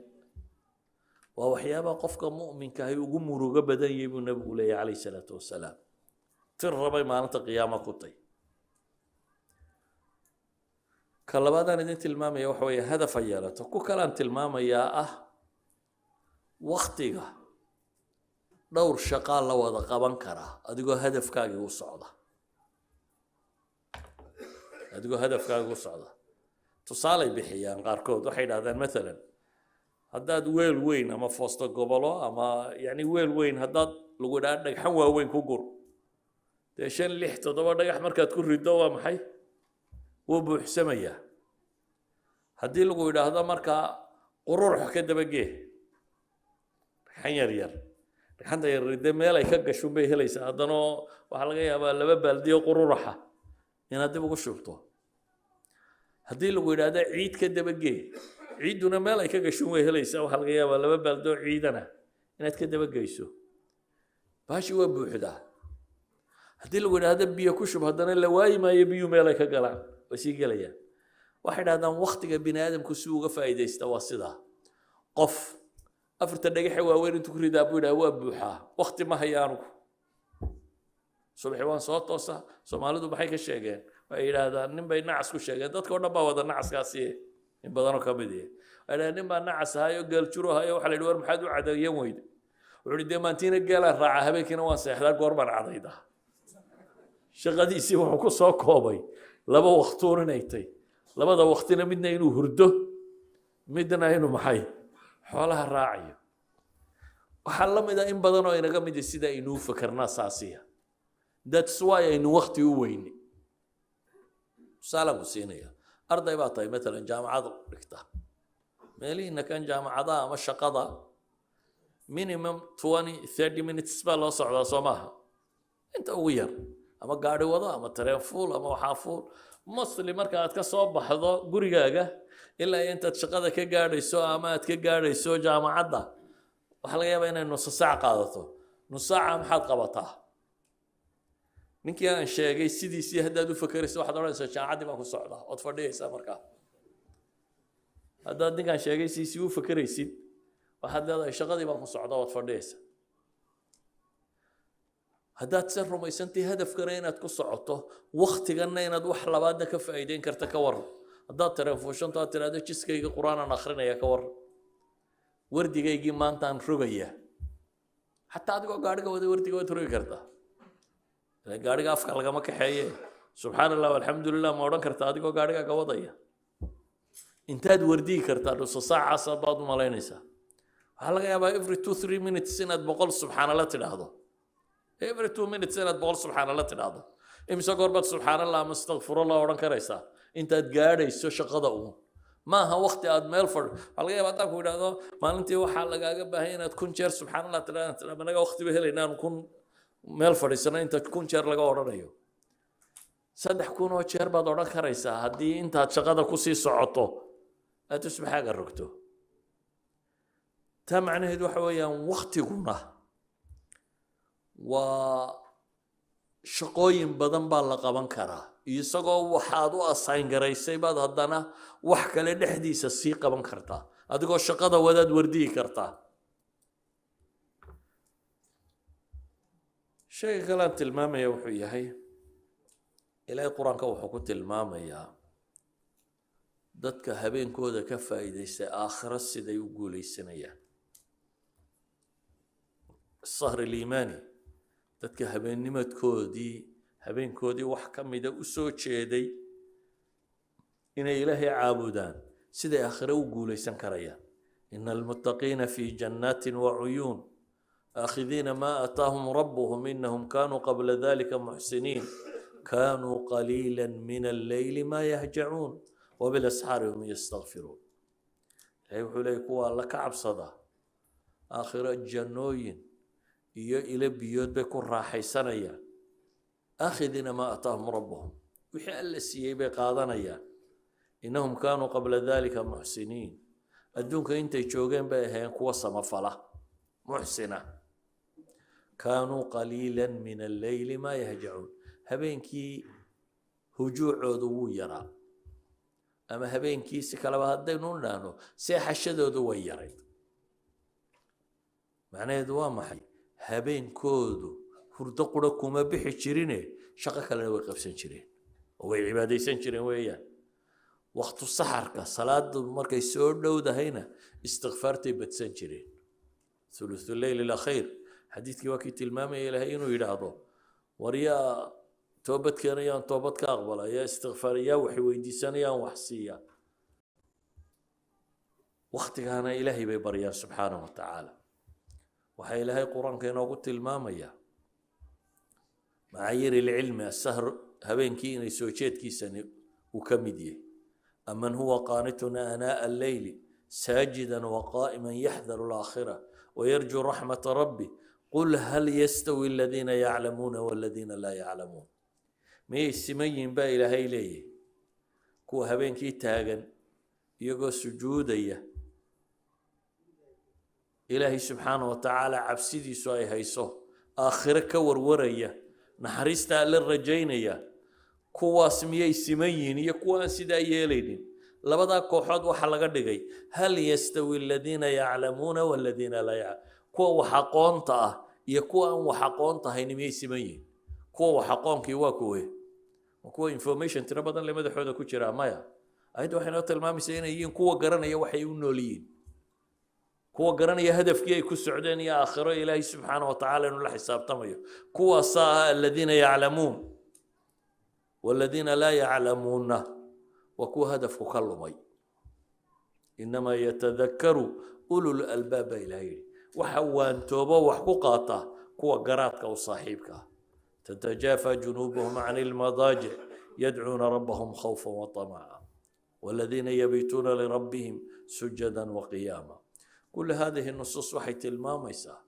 waa waxyaabaha qofka mu'minka ah ugu murugo badan yahay buu nabigu leeyahay alayhi salaatu wasalaam تربي مالنت قيامة كتي كلبادان إذن تلمام يا وحوي هدف يالته كو كلام تلمام يا وقتيغا دور شقال لو هذا قبان كرا أديكو هدف كاغي وصعده أديكو هدف كاغي وصعده تصالي بحيان قاركود وحيد هذا مثلا هداد وين أما فوسط قبله أما يعني وين هداد لو قد حوا وين كوجر عشان اللي احتضر ريح مركز تكون ردوا محي وبحسمية هدي لقوا إلى هذا مركز قرور كده بجيه حين ريال حتى يرد ماله يكج شو به ليس هذا نو وحلقة يا بلا بلدي قرورها هنا ده بقول شرطه هدي لقوا إلى هذا عيد كده بجيه عيدنا ماله يكج شو به ليس وحلقة يا بلا بلدي عيدنا هنا كده بجيسو باش هو بوحده هدي لو هذا بيو كشب هذا لواي ما يبيو مالك قلع وسي قليا واحد هذا وقت بني ادم كسوق فايده استواصلها قف افرت دغخ واوين انت كريدا بودا وابوحا وقت ما هيانو صبح وان صوتوسا سومالدو بحي كشيغين واي هذا نين باي نعس كشيغين ددكو دبا ودا نعس كاسي ان بدانو كبدي انا نين با نعس هايو قال جرو هايو waxa la yidhi war maxaad u cadaayeen weyd wuxuu deemantiina gaala raaca habeenkina waan seexdaa goorban cadayda shaqadiisii wuxuu ku soo koobay laba waqtoon inay tahay labada waqtina midna inuu hurdo midna inuu maxay xoolaha raaciyo waxa la mid ah in badan oo inaga mid sida inuu fakarna saasiya that's why inuu waqti u weyni salaam siinaya arday baa tahay mesela jaamacad dhigta meelina kan jaamacada ama shaqada minimum 20-30 minutes baa loo socdaa Soomaha inta ugu yar ama gaari wada ama tareen fuul ama waxa fuul muslim marka aad ka soo baxdo gurigaaga ilaa inta shaqada ka gaadhayso ama aad ka gaadhayso jaamacadda waxa laga yaabaa inay nus saac qaadato nus saac maxaad qabataa ninkii aan sheegay sidiisii haddaad u fakarayso waxaad oranaysaa jaamacadii baan ku socdaa ood fadhiyaysaa markaa haddaad ninkaan sheegay sidiisii u fakaraysid waxaad leedahay shaqadii baan ku socdaa ood fadhiyaysaa haddaad si rumaysantii hadafkana inaad ku socoto waqtigana inaad wax labaadna ka faa'iideyn karta ka waran haddaad telefoonshanta aad tiraahdo jiskayga qur'aanan akhrinaya ka waran wardigaygii maantaan rogaya xataa adigoo gaadhiga wada wardiga waad rogi kartaa gaadhiga afka lagama kaxeeye subxaan allah walxamdulilah ma odhan kartaa adigoo gaadhiga ka wadaya intaad wardigi kartaa dhuso saacaas baad u malaynaysaa waxaa laga yaabaa every 2-3 minutes inaad 100 subxaanallah tidhaahdo every 2 minutes inaad 100 subxaanallah tidhaahdo imisa goorbaad subxaanallah ama astaqfirullah odhan karaysaa intaad gaadhayso shaqada uun maaha waqti aad meel fadh waxaa laga yaabaa haddaan ku idhaahdo maalintii waxaa lagaaga baahan inaad 1,000 jeer subxaanallah tidhaahdo anaga waqtiba helaynaan 1,000 meel fadhiisana intaad 1,000 jeer laga odhanayo 3,000 oo jeer baad odhan karaysaa haddii intaad shaqada kusii socoto aad tusbaxaaga rogto taa macnaheedu waxa weeyaan waqtiguna waa shaqooyin badan baa la qaban karaa isagoo waxaad u assign garaysay baad haddana wax kale dhexdiisa sii qaban kartaa adigoo shaqada wadaad wardigi kartaa shayga kale aan tilmaamaya wuxuu yahay ilaahay qur-aanka wuxuu ku tilmaamayaa dadka habeenkooda ka faa'iidaystay aakhiro siday u guulaysanayaan السهر الإيماني dadka habeenkoodii wax ka mida u soo jeeday inay ilaahay caabudaan siday aakhiro u guulaysan karayaan إن المتقين في جنات وعيون آخذين ما آتاهم ربهم إنهم كانوا قبل ذلك محسنين كانوا قليلا من الليل ما يهجعون وبالأسحار هم يستغفرون يقول لك والله كعب صدا آخر الجنوين إلى بيوت بيكون راحي سنيا آخذين ما آتاهم ربهم وحال السيئة قادنيا إنهم كانوا قبل ذلك محسنين أدونك أنت يشوغين بأهين قوة مفلا محسنة كانوا قليلا من الليل ما يهجعون هبينكي هجوع عضو يرى أما هبينكي سكالبا هدينون لانو سيحشد عضو يرى معناه دوام حي habeenkoodu hurdo qura kuma bixi jirine shaqo kalena way qabsan jireen oo way cibaadaysan jireen weeyaan waqtu saxarka salaadu markay soo dhowdahayna istighfaartay badsan jireen thuluthul layl al-akhir xadiiskii waa kii tilmaamaya ilaahay inuu yidhaahdo wariyaa toobad keenayaan toobad ka aqbalaya istighfaariyaa waxay weydiisanayaan wax siiya waqtigaana ilaahay bay baryaan subxaanahu wa tacaala waxaa ilaahay qur-aanka inoogu tilmaamaya macaayir ilcilmi asahr habeenkii inay soo jeedkiisani uu ka mid yahay aman huwa qaanitun aanaa alleyli saajidan waqaa'iman yaxdaru alaakhira wayarjuu raxmata rabbi qul hal yastawi aladiina yaclamuuna waladiina laa yaclamuun miyay siman yihiin baa ilaahay leeyahay kuwa habeenkii taagan iyagoo sujuudaya إلهي سبحانه وتعالى عبسيدي سواي هيسو آخرك وروريا نحرستا للرجينيا كوا سميي سميين يكوا سيدا يليدين لبدا كوحد وحلقة دقي هل يستوي الذين يعلمون والذين لا يعلمون كوا وحقونتا يكوا وحقونتا هيني ميي سميين كوا وحقون كيوا كوي وكوا انفورميشن ترى بدل لما دحودا كوشيرا مايا أيدو حين المامي سينا يين كوا قرانا يوحي ونوليين كوا قرنيا هدف كي يكون سعودين يا آخر إلهي سبحانه وتعالى إنه لا حساب طميه كوا صاها الذين يعلمون والذين لا يعلمون وكوا هدف كلمي إنما يتذكر أولو الألباب إلهي وحوان توبة وحقوقاته كوا قراتك وصاحبك تتجافى جنوبهم عن المضاجع يدعون ربهم خوفا وطمعا والذين يبيتون لربهم سجدا وقياما كل هذه النصوص waxay tilmaamaysaa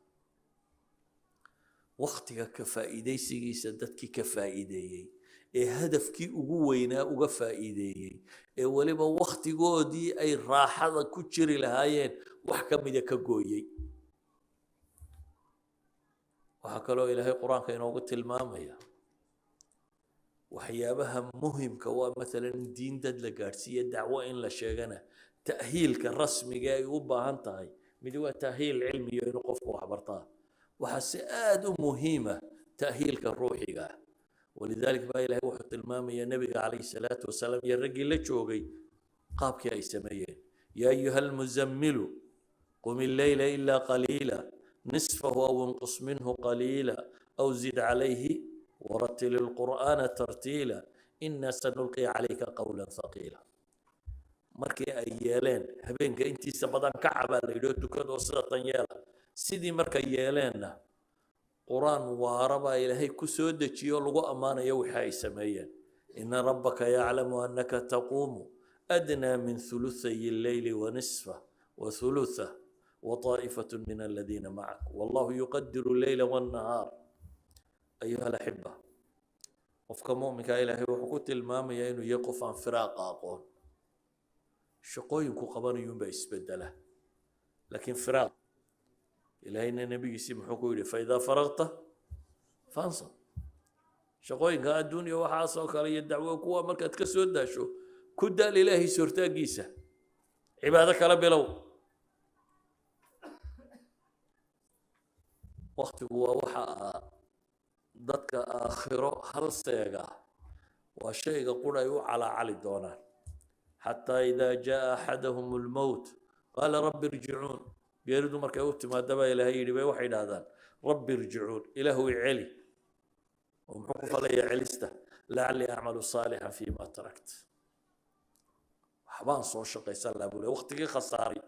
waqtiga ka faa'iideysigiisa dadkii ka faa'iideeyay ee hadafkii ugu weynaa uga faa'iideeyay ee waliba waqtigoodii ay raaxada ku jiri lahaayeen wax ka mid ka gooyay waxa kaloo ilaahay quraanka inoogu tilmaamaya waxyaabaha muhiimka waa مثلا diin dad la gaarsiiyo dacwo in la sheegana تأهيل كرسمي جاي وباهنتاي مدوا تأهيل علمي ينقف وحبرتاه وحساد مهمة تأهيل كروحي جا ولذلك ما إلهي وحط المام يا نبي عليه الصلاة والسلام يا الرجل لتشوقي قابك يا سميين يا أيها المزمل قم الليل إلا قليلا نصفه أو انقص منه قليلا أو زد عليه ورتل القرآن ترتيلا إنا سنلقي عليك قولا ثقيلا markii ay yeeleen habeenka intiisa badan ka cabaa la yidhi dukadoo sidatan yeela sidii markay yeeleenna quraan waara baa ilaahay ku soo dejiyo lagu ammaanayo wixii ay sameeyeen ina rabbaka yaclamu annaka taquumu adnaa min thuluthay alleyli wa nisfa wa thulutha wa taa'ifatun min aladiina macak wallahu yuqadiru alleyla wannahaar ayuha alaxiba qofka mu'minka ilaahay wuxuu ku tilmaamayaa inuu yahay qof aan firaaqa aqoon shaqooyinku qabanayuun baa isbedela laakiin firaaq ilaahayna nabigiisii muxuu ku yidhi faidaa faragta fansab shaqooyinka adduunya waxaasoo kale iyo dacwo kuwa markaad ka soo daasho ku daal ilaahay suurtaagiisa cibaado kala bilow waqtigu waa waxa dadka aakhiro hal seega waa shayga qura ay u calaacali doonaan xataa idaa jaa axadahum lmowt qaala rabbi irjicuun geeridu markay u timaada baa ilaahay yidhi bay waxay idhahdaan rabbi irjicuun ilaahu iceli oo muxuu ku falayaa celista lacallii acmalu saalixan fiima tarakt waxbaan soo shaqaysan lahaa buu le waqtigii khasaaray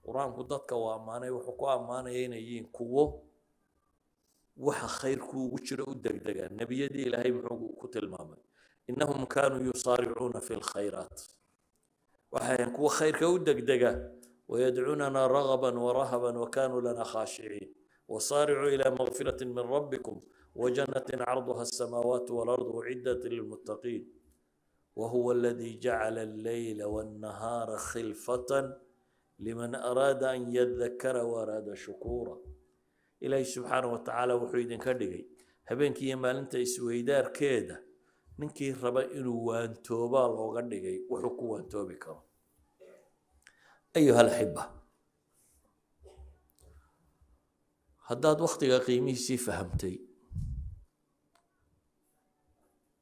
qur-aanku dadka uu ammaanay wuxuu ku ammaanaya inay yihiin kuwo waxa khayrku ugu jira u degdega nebiyadii ilaahay muxuu ku tilmaamay innahum kaanuu yusaaricuuna fi lkhayraat waxayan kuwa khayrka u degdega wayadcuunana ragaban warahaban wakanuu lana khaashiciin wasaaricuu ila magfirati min rabbikum wajannatin carduha asamaawaatu waalardu uciddat lilmuttaqiin wahuwa aladi jacala alleyla wannahaara khilfatan liman araada an yadakara waaraada shukuura ilaahay subxaanahu watacaala wuxuu idinka dhigay habeenkii iyo maalinta isweydaarkeeda ninkii raba inuu waantoobaa looga dhigay wuxuu ku waantoobi karo ayuha alaxiba haddaad waktiga qiimihiisii fahamtay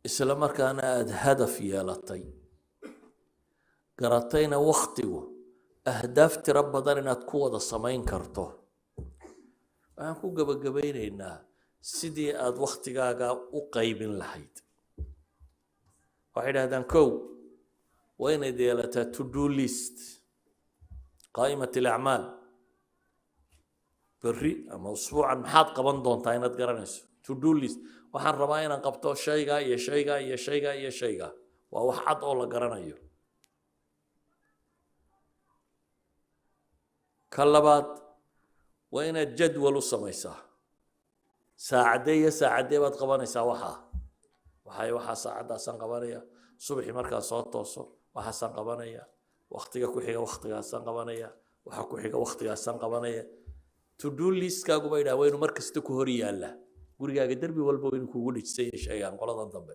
isla markaana aada hadaf yeelatay garatayna waktigu ahdaaf tiro badan inaad ku wada samayn karto waxaan ku gabagabaynaynaa sidii aada waktigaaga u qaybin lahayd waxay idhahdaan kow waa inayd yeelataa to do list qaa'imat alacmaal berri ama usbuucan maxaad qaban doontaa inaad garanayso to do list waxaan rabaa inaan qabto shaygaa iyo shaygaa iyo shaygaa iyo shaygaa waa wax cad oo la garanayo ka labaad waa inaad jadwal u samaysaa saacadee iyo saacadee baad qabanaysaa waxaa saacaddaasaan qabanaya subaxii markaan soo tooso waxaasaan qabanaya waktiga ku xiga waktigaasaan qabanaya waxa ku xiga waktigaasaan qabanaya to do listkaagu ba idhaha waa inuu mar kasta ku hor yaallaa gurigaaga derbi walba waa inuu kuugu dhijisan yahay shaygaan qoladan dambe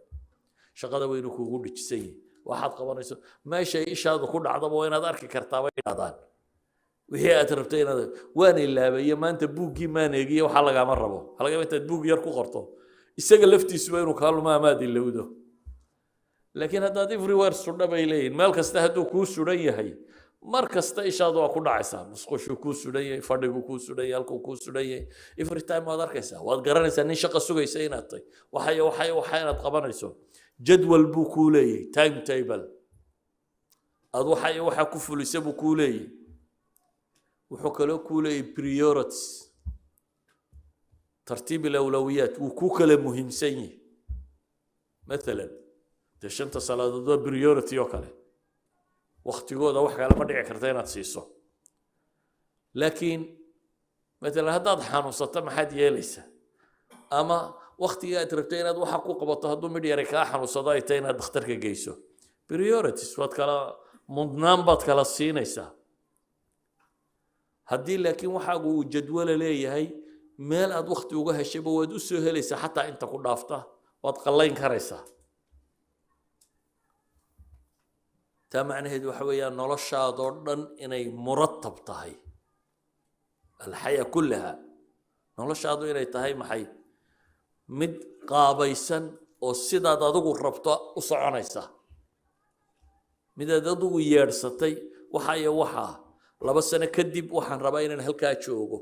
shaqada waa inuu kuugu dhijisan yahay waxaad qabanayso meeshay ishaadu ku dhacdaba waa inaad arki kartaa bay idhahdaan wixii aad rabtay inaad waan ilaabayo maanta buuggii maan eegiye waxaa lagaama rabo waxaa laga yaabaa intaad buug yar ku qorto isaga laftiisuba inuu kaa lumo amaad ilowdo laakiin haddaad everywhere sudha bay leeyihin meel kasta hadduu kuu sudan yahay mar kasta ishaadu waa ku dhacaysaa musqushuu kuu sudan yahay fadhiguu kuu sudan yahay halkuu kuu sudan yahay every time waad arkaysaa waad garanaysaa nin shaqa sugaysa inaad tahay waxa inaad qabanayso jadwal buu kuu leeyahay time table aad waxa ku fulisa buu kuu leeyahay wuxuu kaloo kuu leeyahay priorities tartiib alawlawiyaat wuu kuu kala muhiimsan yahay maalan dee 5 salaadood waa priority oo kale waktigooda wax kale ma dhici karta inaad siiso laakiin maalan haddaad xanuunsato maxaad yeelaysaa ama waktiga aad rabtay inaad waxa ku qabato hadduu midh yari kaa xanuunsado ay tahay inaad dhakhtarka geyso priorities waad kala mudnaan baad kala siinaysaa haddii laakiin waxaagu uu jadwala leeyahay meel aad wakti uga heshayba waad u soo helaysaa xataa inta ku dhaafta waad qallayn karaysaa taa macnaheedu waxa weeyaan noloshaadoo dhan inay muratab tahay alxaya kullaha noloshaadu inay tahay maxay mid qaabaysan oo sidaad adigu rabto u soconaysa midaad adigu yeedhsatay waxa iyo waxaa 2 sano kadib waxaan rabaa inaan halkaa joogo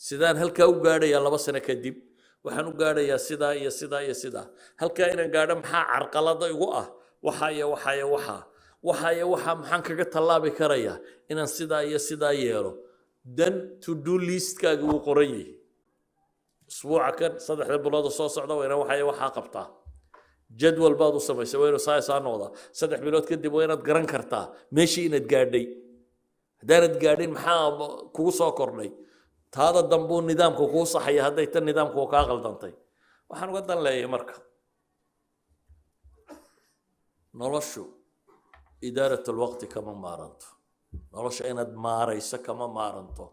sidaan halkaa u gaadhayaa 2 sano kadib waxaan u gaadhayaa sidaa iyo sidaa iyo sidaa halkaa inaan gaadho maxaa carqalada igu ah waxaa maxaan kaga tallaabi karayaa inaan sidaa iyo sidaa yeelo dan to do listkaaga wuu qoran yahay usbuuca kan 3 bilood soo socda waa inaan waxaa qabtaa jadwal baad u samaysay waa inuu saa noqdaa 3 bilood kadib waa inaad garan kartaa meeshii inaad gaadhay haddaanad gaadhin maxaa kugu soo kordhay taada dambuu nidaamka kuu saxaya hadday tan nidaamku kaa qaldantay waxaan uga dan leeyahay marka noloshu idaarat alwaqti kama maaranto nolosha inaad maarayso kama maaranto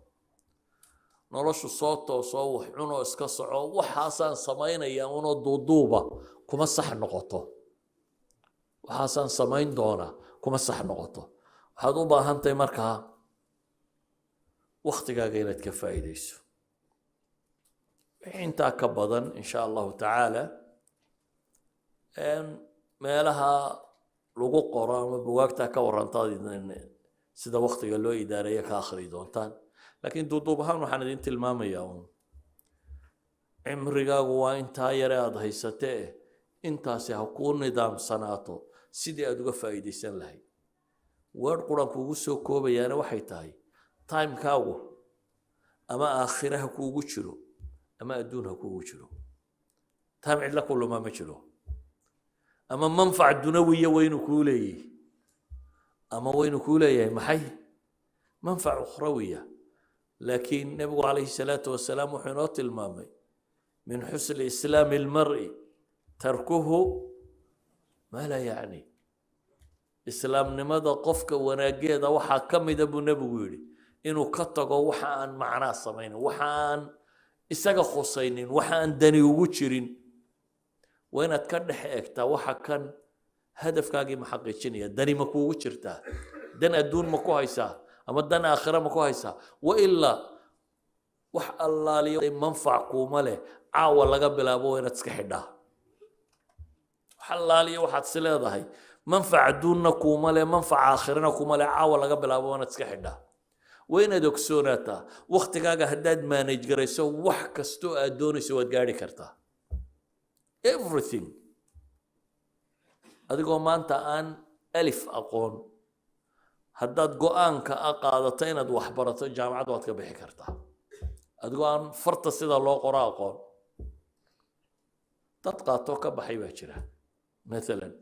noloshu soo toosoo wax cunoo iska soco waxaasaan samaynaya unoo duuduuba kuma sax noqoto waxaasaan samayn doonaa kuma sax noqoto waxaad u baahantahay markaa waktigaaga inaad ka faa'iidayso intaa ka badan insha allahu tacaala meelaha lagu qoro ama bugaagtaa ka warantaad sida waqtiga loo idaareeyo ka akhri doontaan laakiin duuduub ahaan waxaan idin tilmaamayaa uun cimrigaagu waa intaa yare aad haysatee intaasi ha kuu nidaamsanaato sidii aad uga faa'iidaysan lahayd weer quran kuugu soo koobayaana waxay tahay timekaagu ama aakhira ha kuugu jiro ama adduun ha kuugu jiro time cidla ku luma ma jiro ama manfac dunawiya waynu kuu leeyahay ama waynu kuu leeyahay maxay manfac ukhrawiya laakiin nebigu calayhi salaatu wasalaam wuxuu inoo tilmaamay min xusni islaami almar'i tarkuhu maa laa yacni islaamnimada qofka wanaageeda waxaa ka mida buu nebigu yidhi inuu ka tago waxa aan macnaa samaynin waxa aan isaga khusaynin waxa aan dani ugu jirin waa inaad ka dhex eegtaa waxa kan hadafkaagii ma xaqiijinaya dani ma kuugu jirtaa dan adduun ma ku haysaa ama dan aakhira ma ku haysaa wa ilaa wax allaaliyo manfac kuuma leh caawa laga bilaabo waa inaad iska xidhaa wax allaaliyo waxaad is leedahay manfac adduunna kuuma leh manfac aakhirana kuuma leh caawa laga bilaabo waa inaad iska xidhaa waa inaad ogsoonaataa waqtigaaga haddaad manage garayso wax kastoo aad doonayso waad gaari kartaa everything adigoo maanta aan alif aqoon haddaad go-aanka qaadato inaad wax barato jaamacad waad ka bixi kartaa adigoo aan farta sida loo qoro aqoon dad qaatoo ka baxay baa jira maalan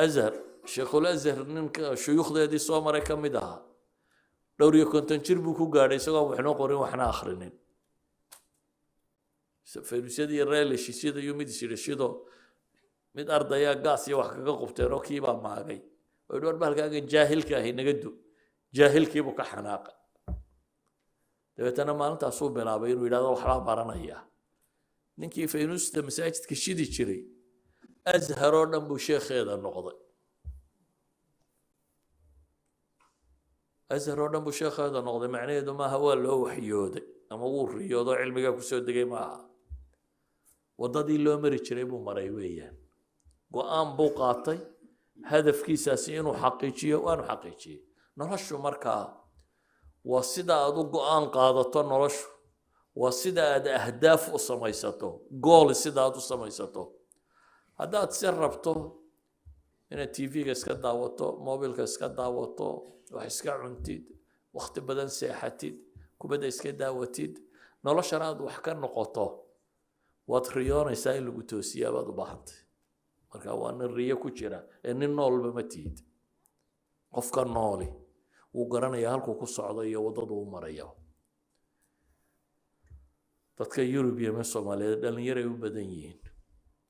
azhar sheekhul azhar ninka shuyuukhdeedii soo maray ka mid ahaa dhowr iyo konton jir buu ku gaadhay isagoo waxnoo qorin waxna akhrinin faynuusyada iyo reeleshisyada iyo mid isirashido mid ardayaa gaas iyo wax kaga qubteen oo kiibaa maagay oo idhi war bahalkaagan jaahilka ahi naga du jaahilkiibuu ka xanaaqay dabeetana maalintaasuu bilaabay inuu yidhahdo waxbaa baranaya ninkii faynuusta masaajidka shidi jiray azhar oo dhan buu sheekheeda noqday azhar oo dhan buu sheekheeda noqday macnaheedu maaha waa loo waxyooday ama wuu riyoodo cilmigaa kusoo degay maaha waddadii loo mari jiray buu maray weeyaan go-aan buu qaatay hadafkiisaasi inuu xaqiijiyo waanu xaqiijiyey noloshu markaa waa sida aad u go-aan qaadato noloshu waa sida aad ahdaaf u samaysato gool sida aad u samaysato haddaad si rabto inaad tv-ga iska daawato mobilka iska daawato wax iska cuntid waqti badan seexatid kubadda iska daawatid noloshana aad wax ka noqoto waad riyoonaysaa in lagu toosiyaa baad u baahantay marka waa nin riyo ku jira ee nin noolba ma tihid qofka nooli wuu garanayaa halkuu ku socdo iyo waddadu u marayo dadka yurub iyo mee soomaaliyeed dhallinyaray u badan yihiin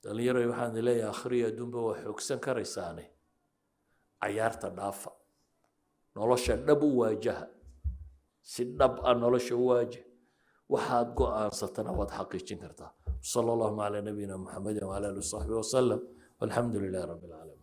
dhallinyaray waxaan leeyahay akhriyo adduunba waa xoogsan karaysaane cayaarta dhaafa nolosha dhab u waajaha si dhab ah nolosha u waajah waxaad go-aansatana waad xaqiijin kartaa sala allahu calaa nabiyina muxamedin wala alihi wasaxbihi wasalam walxamdu lilahi rabbi alcaalamiin